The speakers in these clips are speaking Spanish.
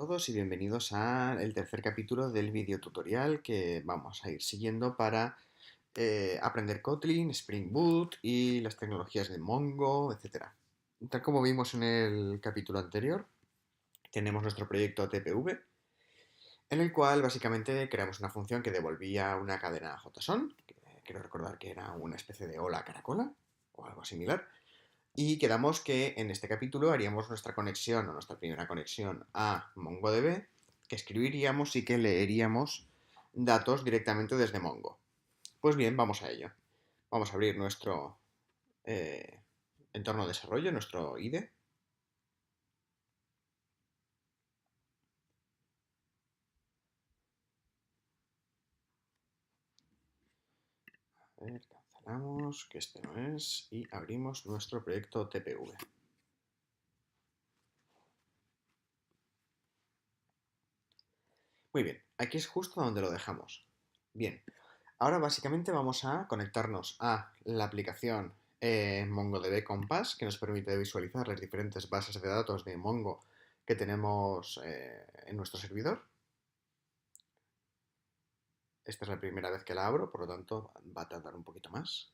Todos y bienvenidos al tercer capítulo del video tutorial que vamos a ir siguiendo para aprender Kotlin, Spring Boot y las tecnologías de Mongo, etcétera. Tal como vimos en el capítulo anterior, tenemos nuestro proyecto TPV, en el cual básicamente creamos una función que devolvía una cadena JSON, que quiero recordar que era una especie de hola caracola o algo similar, y quedamos que en este capítulo haríamos nuestra conexión o nuestra primera conexión a MongoDB, que escribiríamos y que leeríamos datos directamente desde Mongo. Pues bien, vamos a ello. Vamos a abrir nuestro eh, entorno de desarrollo, nuestro IDE. A ver, cancelamos, que este no es, y abrimos nuestro proyecto TPV. Muy bien, aquí es justo donde lo dejamos. Bien, ahora básicamente vamos a conectarnos a la aplicación MongoDB Compass, que nos permite visualizar las diferentes bases de datos de Mongo que tenemos en nuestro servidor. Esta es la primera vez que la abro, por lo tanto va a tardar un poquito más.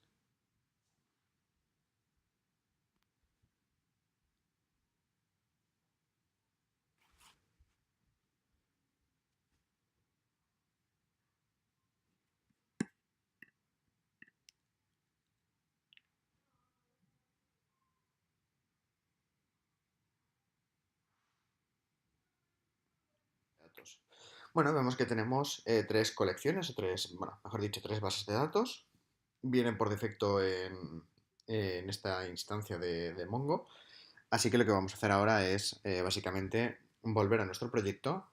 Datos. Bueno, vemos que tenemos tres colecciones, o tres, bueno, mejor dicho, tres bases de datos. Vienen por defecto en esta instancia de Mongo. Así que lo que vamos a hacer ahora es básicamente volver a nuestro proyecto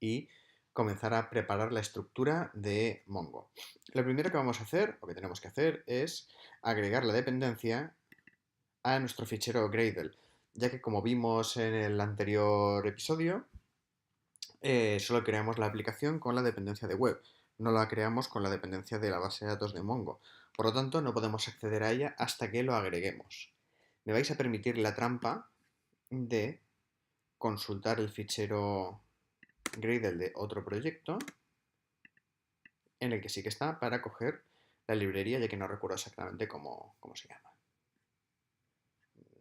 y comenzar a preparar la estructura de Mongo. Lo primero que vamos a hacer, o que tenemos que hacer, es agregar la dependencia a nuestro fichero Gradle, ya que como vimos en el anterior episodio, solo creamos la aplicación con la dependencia de web, no la creamos con la dependencia de la base de datos de Mongo. Por lo tanto, no podemos acceder a ella hasta que lo agreguemos. Me vais a permitir la trampa de consultar el fichero Gradle de otro proyecto en el que sí que está para coger la librería, ya que no recuerdo exactamente cómo se llama.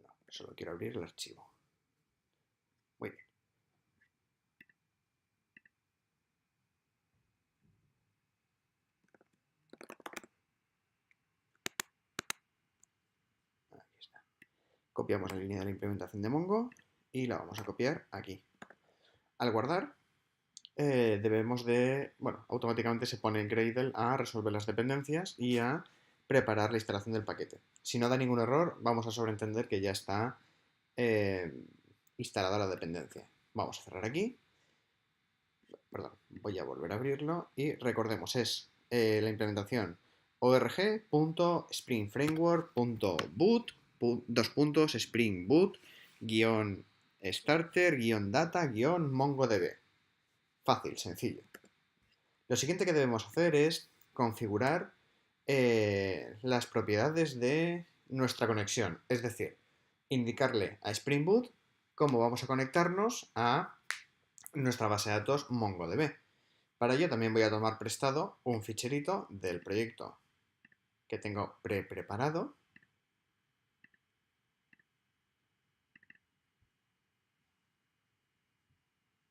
No, solo quiero abrir el archivo. Muy bien. Aquí está. Copiamos la línea de la implementación de Mongo y la vamos a copiar aquí. Al guardar, debemos de, bueno, automáticamente se pone Gradle a resolver las dependencias y a preparar la instalación del paquete. Si no da ningún error, vamos a sobreentender que ya está eh, instalada la dependencia. Vamos a cerrar aquí. Perdón, voy a volver a abrirlo y recordemos, es la implementación org.springframework.boot spring boot starter data mongodb. Fácil, sencillo. Lo siguiente que debemos hacer es configurar las propiedades de nuestra conexión, es decir, indicarle a Spring Boot cómo vamos a conectarnos a nuestra base de datos MongoDB. Para ello también voy a tomar prestado un ficherito del proyecto que tengo preparado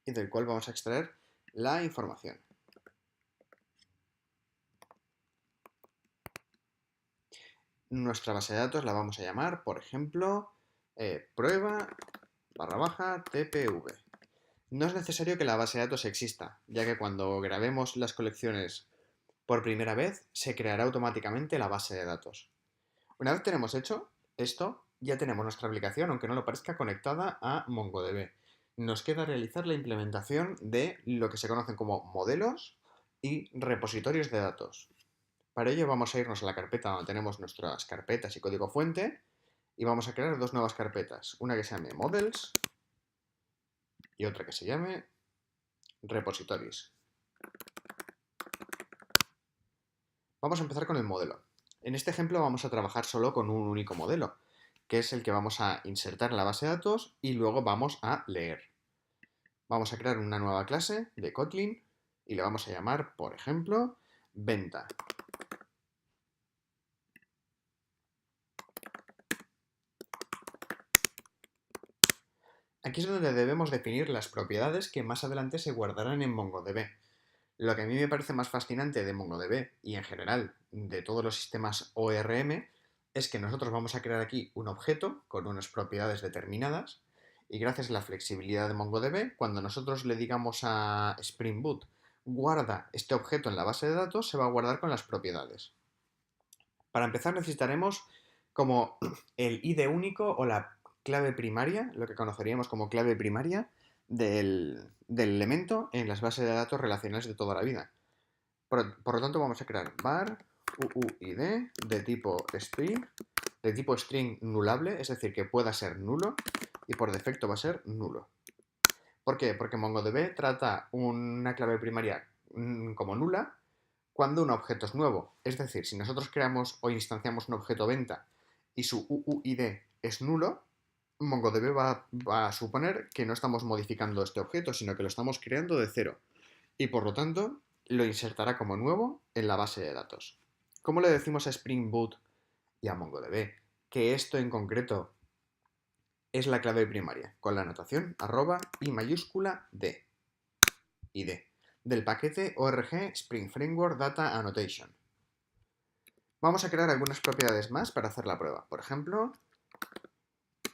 y del cual vamos a extraer la información. Nuestra base de datos la vamos a llamar, por ejemplo, prueba / TPV. No es necesario que la base de datos exista, ya que cuando grabemos las colecciones por primera vez, se creará automáticamente la base de datos. Una vez tenemos hecho esto, ya tenemos nuestra aplicación, aunque no lo parezca, conectada a MongoDB. Nos queda realizar la implementación de lo que se conocen como modelos y repositorios de datos. Para ello vamos a irnos a la carpeta donde tenemos nuestras carpetas y código fuente y vamos a crear dos nuevas carpetas, una que se llame models y otra que se llame repositories. Vamos a empezar con el modelo. En este ejemplo vamos a trabajar solo con un único modelo, que es el que vamos a insertar en la base de datos y luego vamos a leer. Vamos a crear una nueva clase de Kotlin y le vamos a llamar, por ejemplo, venta. Aquí es donde debemos definir las propiedades que más adelante se guardarán en MongoDB. Lo que a mí me parece más fascinante de MongoDB y en general de todos los sistemas ORM es que nosotros vamos a crear aquí un objeto con unas propiedades determinadas y gracias a la flexibilidad de MongoDB, cuando nosotros le digamos a Spring Boot guarda este objeto en la base de datos, se va a guardar con las propiedades. Para empezar necesitaremos como el ID único o la clave primaria, lo que conoceríamos como clave primaria del elemento en las bases de datos relacionales de toda la vida. Por lo tanto, vamos a crear var UUID de tipo string nulable, es decir, que pueda ser nulo, y por defecto va a ser nulo. ¿Por qué? Porque MongoDB trata una clave primaria como nula cuando un objeto es nuevo. Es decir, si nosotros creamos o instanciamos un objeto venta y su UUID es nulo, MongoDB va a suponer que no estamos modificando este objeto, sino que lo estamos creando de cero. Y por lo tanto, lo insertará como nuevo en la base de datos. ¿Cómo le decimos a Spring Boot y a MongoDB que esto en concreto es la clave primaria? Con la anotación @ i mayúscula d, id, del paquete org Spring Framework Data Annotation. Vamos a crear algunas propiedades más para hacer la prueba. Por ejemplo,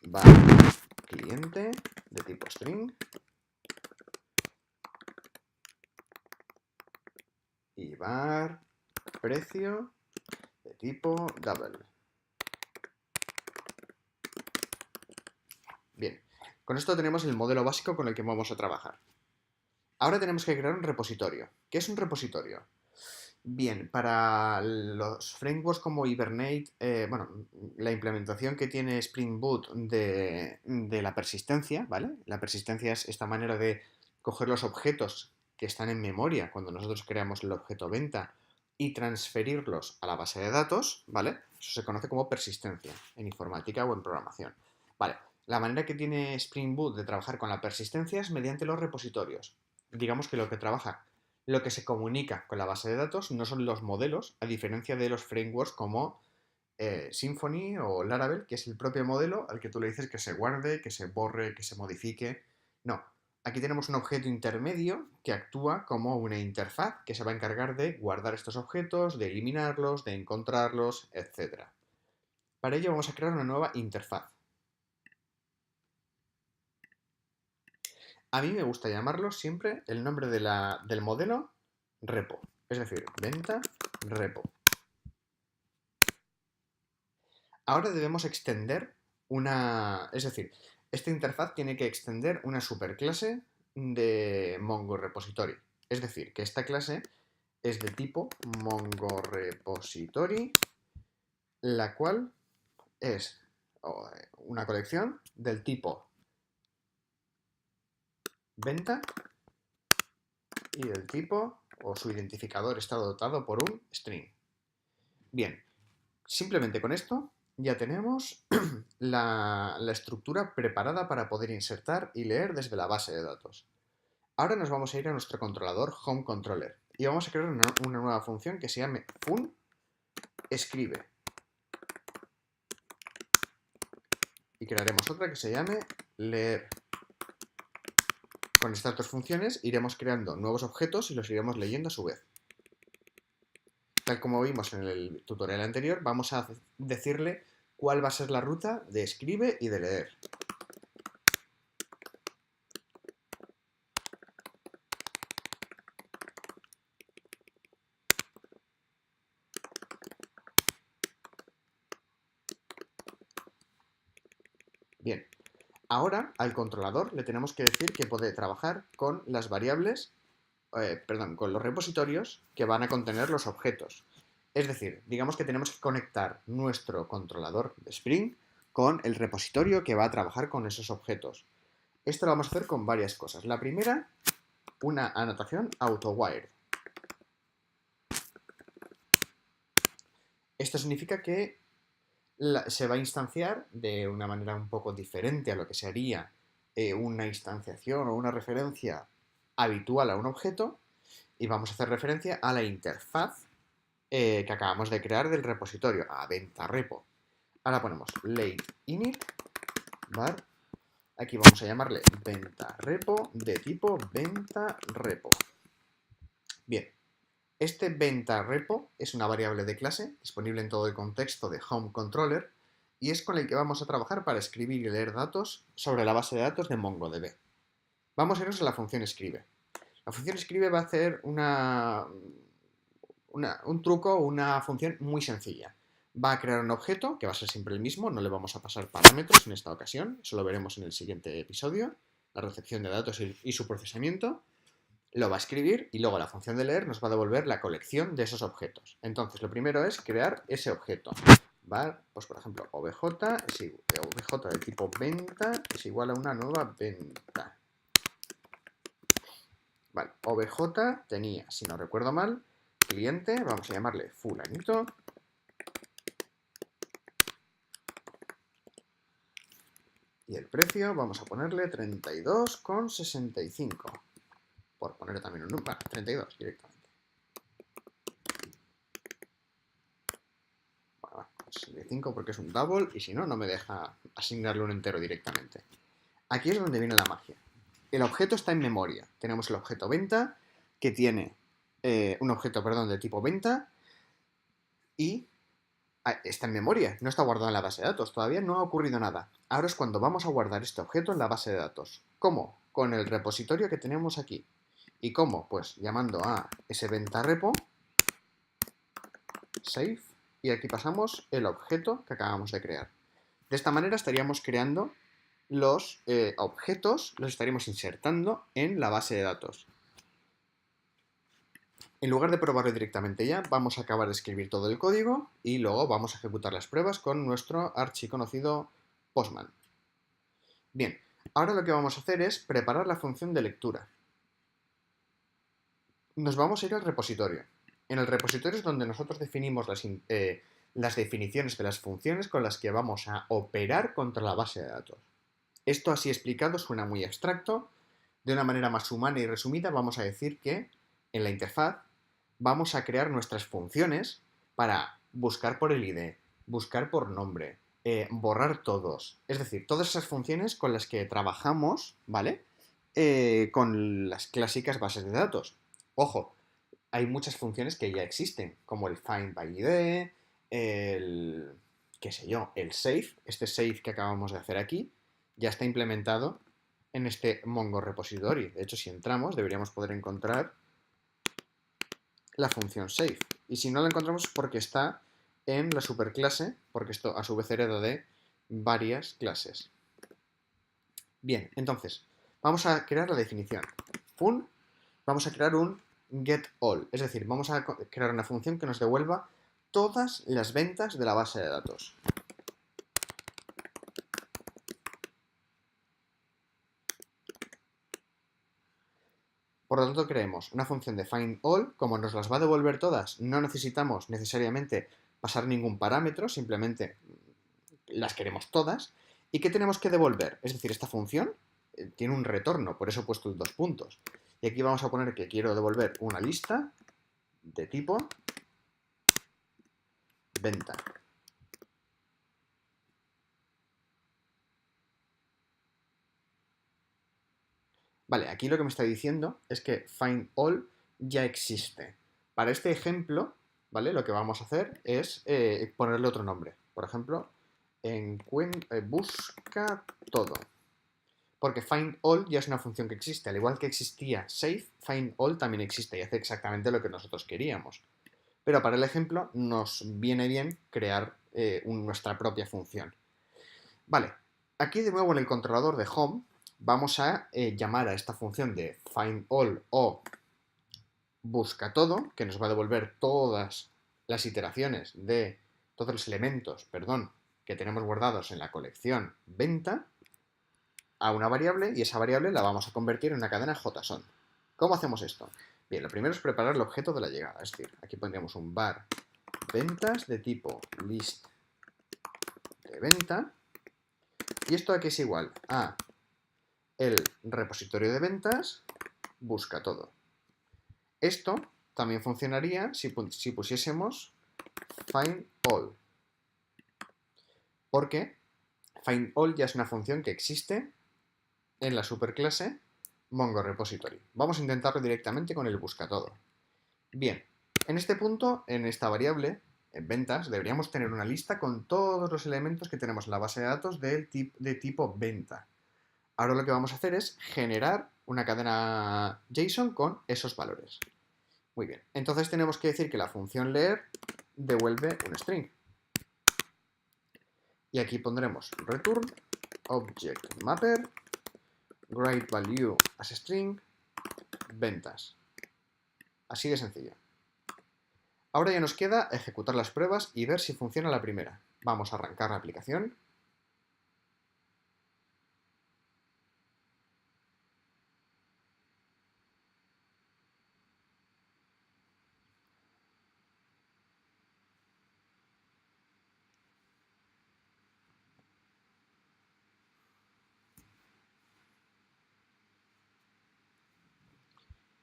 var cliente de tipo string y var precio de tipo double. Bien, con esto tenemos el modelo básico con el que vamos a trabajar. Ahora tenemos que crear un repositorio. ¿Qué es un repositorio? Bien, para los frameworks como Hibernate, la implementación que tiene Spring Boot de la persistencia, ¿vale? La persistencia es esta manera de coger los objetos que están en memoria cuando nosotros creamos el objeto venta y transferirlos a la base de datos, ¿vale? Eso se conoce como persistencia en informática o en programación. Vale, la manera que tiene Spring Boot de trabajar con la persistencia es mediante los repositorios. Digamos que lo que se comunica con la base de datos no son los modelos, a diferencia de los frameworks como Symfony o Laravel, que es el propio modelo al que tú le dices que se guarde, que se borre, que se modifique. No, aquí tenemos un objeto intermedio que actúa como una interfaz que se va a encargar de guardar estos objetos, de eliminarlos, de encontrarlos, etc. Para ello vamos a crear una nueva interfaz. A mí me gusta llamarlo siempre el nombre del modelo repo, es decir, venta repo. Ahora debemos extender es decir, esta interfaz tiene que extender una superclase de MongoRepository. Es decir, que esta clase es de tipo MongoRepository, la cual es una colección del tipo venta y del tipo o su identificador está dotado por un string. Bien, simplemente con esto ya tenemos la estructura preparada para poder insertar y leer desde la base de datos. Ahora nos vamos a ir a nuestro controlador Home Controller y vamos a crear una nueva función que se llame fun escribe. Y crearemos otra que se llame leer. Con estas dos funciones iremos creando nuevos objetos y los iremos leyendo a su vez. Tal como vimos en el tutorial anterior, vamos a decirle cuál va a ser la ruta de escribe y de leer. Bien, ahora al controlador le tenemos que decir que puede trabajar con las variables, con los repositorios que van a contener los objetos. Es decir, digamos que tenemos que conectar nuestro controlador de Spring con el repositorio que va a trabajar con esos objetos. Esto lo vamos a hacer con varias cosas. La primera, una anotación auto-wired. Esto significa que se va a instanciar de una manera un poco diferente a lo que se haría una instanciación o una referencia habitual a un objeto y vamos a hacer referencia a la interfaz que acabamos de crear del repositorio, a venta repo. Ahora ponemos late init var. Aquí vamos a llamarle venta repo de tipo venta repo. Bien, este venta repo es una variable de clase disponible en todo el contexto de home controller y es con el que vamos a trabajar para escribir y leer datos sobre la base de datos de MongoDB. Vamos a irnos a la función escribe. La función escribe va a hacer un truco, una función muy sencilla. Va a crear un objeto, que va a ser siempre el mismo, no le vamos a pasar parámetros en esta ocasión, eso lo veremos en el siguiente episodio, la recepción de datos y su procesamiento. Lo va a escribir y luego la función de leer nos va a devolver la colección de esos objetos. Entonces, lo primero es crear ese objeto. ¿Vale? Pues, por ejemplo, obj de tipo venta es igual a una nueva venta. Vale, obj tenía, si no recuerdo mal, cliente, vamos a llamarle fulanito. Y el precio vamos a ponerle 32,65. Por poner también un número, 32 directamente. Bueno, 65 porque es un double y si no, no me deja asignarle un entero directamente. Aquí es donde viene la magia. El objeto está en memoria. Tenemos el objeto venta que tiene un objeto, de tipo venta y está en memoria, no está guardado en la base de datos, todavía no ha ocurrido nada. Ahora es cuando vamos a guardar este objeto en la base de datos. ¿Cómo? Con el repositorio que tenemos aquí. ¿Y cómo? Pues llamando a ese venta repo, save, y aquí pasamos el objeto que acabamos de crear. De esta manera estaríamos creando los objetos, los estaríamos insertando en la base de datos. En lugar de probarlo directamente ya, vamos a acabar de escribir todo el código y luego vamos a ejecutar las pruebas con nuestro archiconocido Postman. Bien, ahora lo que vamos a hacer es preparar la función de lectura. Nos vamos a ir al repositorio. En el repositorio es donde nosotros definimos las definiciones de las funciones con las que vamos a operar contra la base de datos. Esto así explicado suena muy abstracto. De una manera más humana y resumida vamos a decir que en la interfaz vamos a crear nuestras funciones para buscar por el ID, buscar por nombre, borrar todos. Es decir, todas esas funciones con las que trabajamos, ¿vale? Con las clásicas bases de datos. Ojo, hay muchas funciones que ya existen, como el find by ID, el, qué sé yo, el save. Este save que acabamos de hacer aquí ya está implementado en este Mongo repository. De hecho, si entramos, deberíamos poder encontrar la función save. Y si no la encontramos es porque está en la superclase, porque esto a su vez hereda de varias clases. Bien, entonces, vamos a crear la definición. Vamos a crear un getAll, es decir, vamos a crear una función que nos devuelva todas las ventas de la base de datos. Por lo tanto, creemos una función de findAll, como nos las va a devolver todas, no necesitamos necesariamente pasar ningún parámetro, simplemente las queremos todas. ¿Y qué tenemos que devolver? Es decir, esta función tiene un retorno, por eso he puesto 2 puntos. Y aquí vamos a poner que quiero devolver una lista de tipo venta. Vale, aquí lo que me está diciendo es que findAll ya existe. Para este ejemplo, ¿vale? Lo que vamos a hacer es ponerle otro nombre. Por ejemplo, busca todo. Porque findAll ya es una función que existe. Al igual que existía save, findAll también existe y hace exactamente lo que nosotros queríamos. Pero para el ejemplo nos viene bien crear nuestra propia función. Vale, aquí de nuevo en el controlador de home vamos a llamar a esta función de findAll o busca todo, que nos va a devolver todas las iteraciones de todos los elementos, que tenemos guardados en la colección venta, a una variable y esa variable la vamos a convertir en una cadena JSON. ¿Cómo hacemos esto? Bien, lo primero es preparar el objeto de la llegada, es decir, aquí pondríamos un var ventas de tipo list de venta y esto aquí es igual a el repositorio de ventas busca todo. Esto también funcionaría si pusiésemos find all, porque find all ya es una función que existe en la superclase Mongo Repository. Vamos a intentarlo directamente con el busca todo. Bien, en este punto, en esta variable, en ventas, deberíamos tener una lista con todos los elementos que tenemos en la base de datos de tipo venta. Ahora lo que vamos a hacer es generar una cadena JSON con esos valores. Muy bien, entonces tenemos que decir que la función leer devuelve un string. Y aquí pondremos return object mapper write value as string ventas. Así de sencillo. Ahora ya nos queda ejecutar las pruebas y ver si funciona la primera. Vamos a arrancar la aplicación.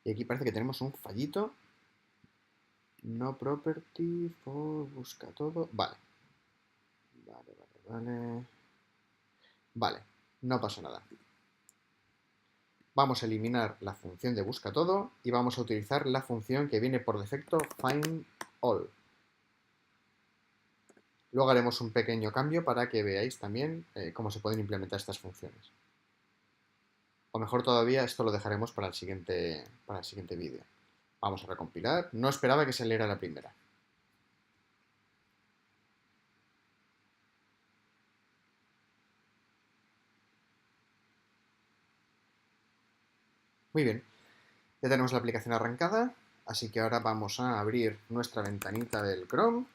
Y aquí parece que tenemos un fallito. No property for busca todo. Vale. Vale, no pasa nada. Vamos a eliminar la función de busca todo y vamos a utilizar la función que viene por defecto find all. Luego haremos un pequeño cambio para que veáis también cómo se pueden implementar estas funciones. O mejor todavía, esto lo dejaremos para el siguiente vídeo. Vamos a recompilar. No esperaba que saliera la primera. Muy bien. Ya tenemos la aplicación arrancada, así que ahora vamos a abrir nuestra ventanita del Chrome.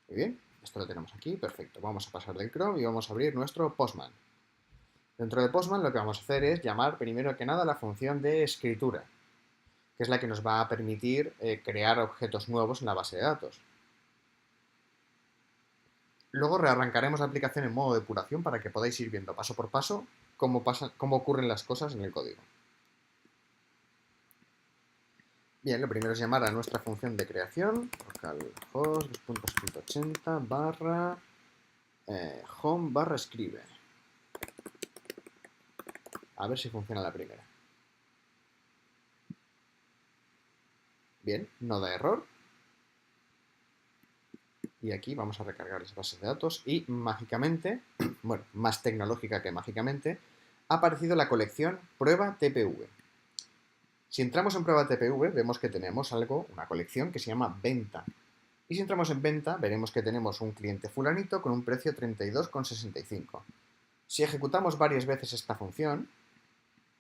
Muy bien, esto lo tenemos aquí, perfecto. Vamos a pasar del Chrome y vamos a abrir nuestro Postman. Dentro de Postman lo que vamos a hacer es llamar primero que nada la función de escritura, que es la que nos va a permitir crear objetos nuevos en la base de datos. Luego rearrancaremos la aplicación en modo depuración para que podáis ir viendo paso por paso cómo ocurren las cosas en el código. Bien, lo primero es llamar a nuestra función de creación, localhost 2.180 barra home barra escribe. A ver si funciona la primera. Bien, no da error. Y aquí vamos a recargar las bases de datos y mágicamente, bueno, más tecnológica que mágicamente, ha aparecido la colección prueba TPV. Si entramos en prueba TPV, vemos que tenemos una colección que se llama venta. Y si entramos en venta, veremos que tenemos un cliente fulanito con un precio 32,65. Si ejecutamos varias veces esta función,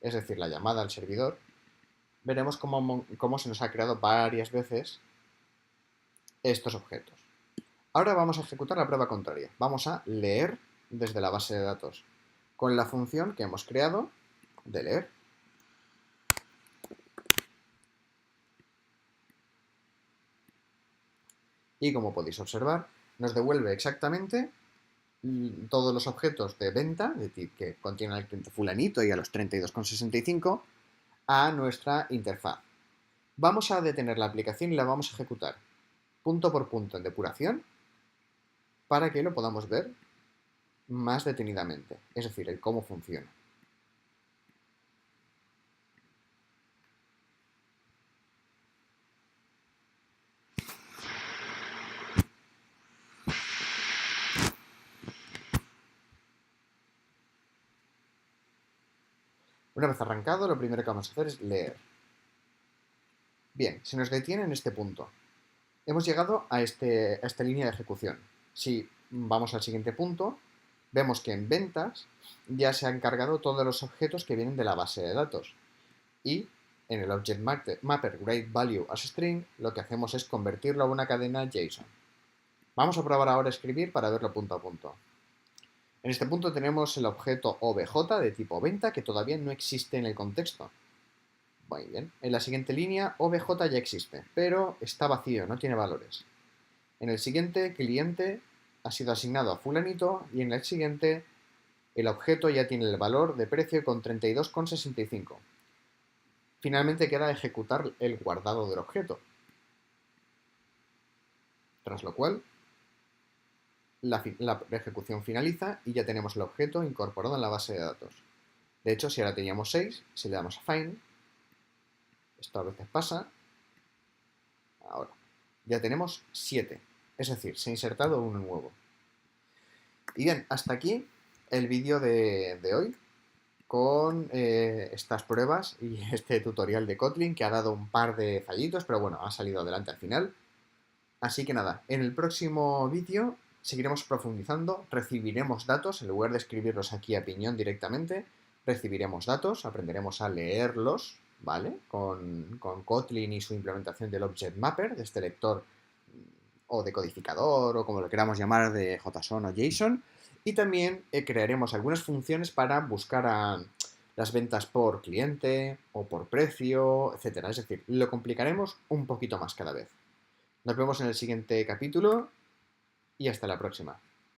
es decir, la llamada al servidor, veremos cómo se nos ha creado varias veces estos objetos. Ahora vamos a ejecutar la prueba contraria. Vamos a leer desde la base de datos con la función que hemos creado de leer. Y como podéis observar, nos devuelve exactamente todos los objetos de venta que contienen al cliente fulanito y a los 32,65 a nuestra interfaz. Vamos a detener la aplicación y la vamos a ejecutar punto por punto en depuración para que lo podamos ver más detenidamente, es decir, el cómo funciona. Una vez arrancado, lo primero que vamos a hacer es leer. Bien, se nos detiene en este punto. Hemos llegado a esta línea de ejecución. Si vamos al siguiente punto, vemos que en ventas ya se han cargado todos los objetos que vienen de la base de datos. Y en el Object Mapper WriteValue as String lo que hacemos es convertirlo a una cadena JSON. Vamos a probar ahora a escribir para verlo punto a punto. En este punto tenemos el objeto obj de tipo venta que todavía no existe en el contexto. Muy bien. En la siguiente línea obj ya existe, pero está vacío, no tiene valores. En el siguiente cliente ha sido asignado a fulanito y en el siguiente El objeto ya tiene el valor de precio con 32,65. Finalmente queda ejecutar el guardado del objeto, tras lo cual la ejecución finaliza y ya tenemos el objeto incorporado en la base de datos. De hecho, si ahora teníamos 6, si le damos a find, esto a veces pasa, ahora ya tenemos 7, es decir, se ha insertado uno nuevo. Y bien, hasta aquí el vídeo de hoy con estas pruebas y este tutorial de Kotlin que ha dado un par de fallitos, pero bueno, ha salido adelante al final. Así que nada, en el próximo vídeo seguiremos profundizando, recibiremos datos, en lugar de escribirlos aquí a piñón directamente, recibiremos datos, aprenderemos a leerlos, ¿vale? Con Kotlin y su implementación del Object Mapper, de este lector o decodificador o como lo queramos llamar de JSON o JSON. Y también crearemos algunas funciones para buscar a las ventas por cliente o por precio, etcétera. Es decir, lo complicaremos un poquito más cada vez. Nos vemos en el siguiente capítulo y hasta la próxima.